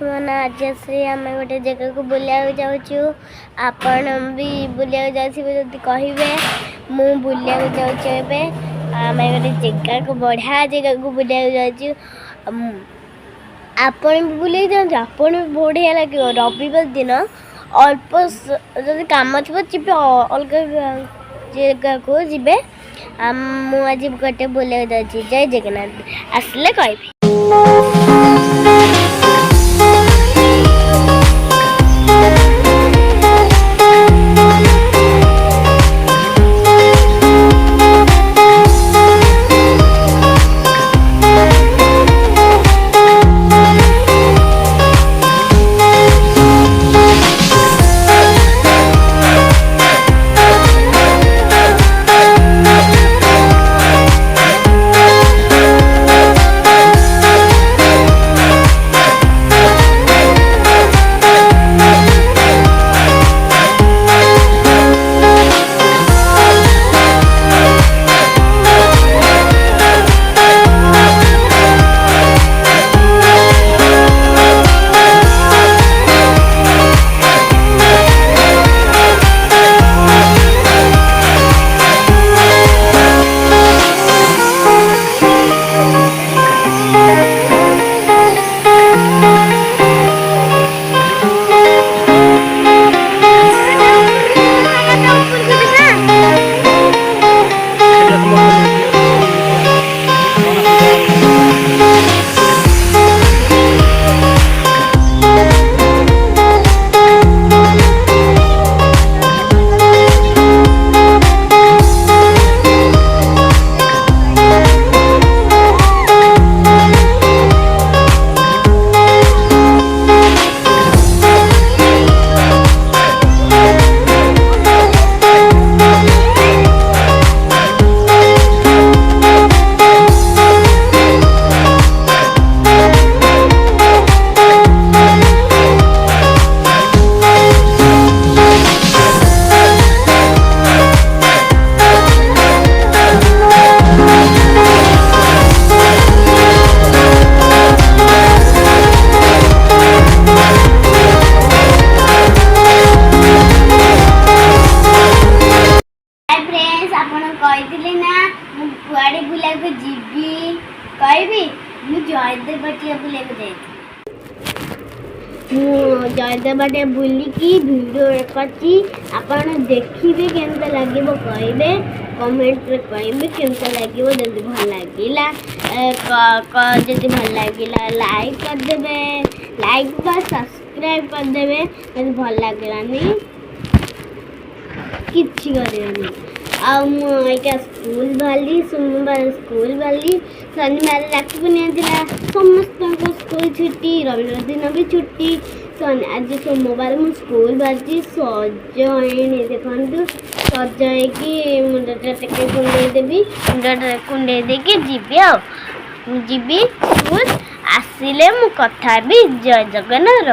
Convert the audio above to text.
ମାନେ ଆଜି ଆସି ଆମେ ଗୋଟେ ଜାଗାକୁ ବୁଲିବାକୁ ଯାଉଛୁ। ଆପଣ ବି ବୁଲିବାକୁ ଯାଉଥିବେ ଯଦି କହିବେ। ମୁଁ ବୁଲିବାକୁ ଯାଉଛି ଏବେ। ଆମେ ଗୋଟେ ଜାଗାକୁ ବଢ଼ିଆ ଜାଗାକୁ ବୁଲିବାକୁ ଯାଉଛୁ। ଆପଣ ବି ବୁଲିବାକୁ ଯାଆନ୍ତୁ, ଆପଣ ବି ବଢ଼ିଆ ଲାଗିବ। ରବିବାର ଦିନ ଅଳ୍ପ ଯଦି କାମ ଥିବ ଯିବେ, ଅଲଗା ଜାଗାକୁ ଯିବେ। ମୁଁ ଆଜି ଗୋଟେ ବୁଲିବାକୁ ଯାଉଛି। ଜୟ ଜଗନ୍ନାଥ। ଆସିଲେ କହିବି। କହିଥିଲି ନା ମୁଁ କୁଆଡ଼େ ବୁଲିବାକୁ ଯିବି କହିବି। ମୁଁ ଜୟଦେବ ବାଟିଆ ବୁଲିବାକୁ ଯାଇଥିଲି। ମୁଁ ଜୟଦେବ ବାଟିଆ ବୁଲିକି ଭିଡ଼ିଓ କରିଛି। ଆପଣ ଦେଖିବେ କେମିତି ଲାଗିବ କହିବେ, କମେଣ୍ଟରେ କହିବେ କେମିତି ଲାଗିବ। ଯଦି ଭଲ ଲାଗିଲା ଯଦି ଭଲ ଲାଗିଲା ଲାଇକ୍ କରିଦେବେ, ଲାଇକ୍ ବା ସବସ୍କ୍ରାଇବ୍ କରିଦେବେ। ଯଦି ଭଲ ଲାଗିଲାନି କିଛି କରିବେନି। ଆଉ ମୁଁ ଏଇଟା ସ୍କୁଲ ବାହାରିଲି, ସୋମବାର ସ୍କୁଲ ବାହାରିଲି, ଶନିବାର ରାକ୍ଷୀ ପୂର୍ଣ୍ଣିମା ଥିଲା, ସମସ୍ତଙ୍କ ସ୍କୁଲ ଛୁଟି, ରବିବାର ଦିନ ବି ଛୁଟି। ଆଜି ସୋମବାର ମୁଁ ସ୍କୁଲ ବାହାରିଛି। ସଜ ହେଇନି ଦେଖନ୍ତୁ, ସଜ ହେଇକି ମୁଣ୍ଡଟା ଟିକେ କୁଣ୍ଡେଇ ଦେବି, ମୁଣ୍ଡଟା କୁଣ୍ଡେଇ ଦେଇକି ଯିବି। ଆଉ ଯିବି ସ୍କୁଲ। ଆସିଲେ ମୁଁ କଥା ହେବି। ଜୟ ଜଗନ୍ନାଥ।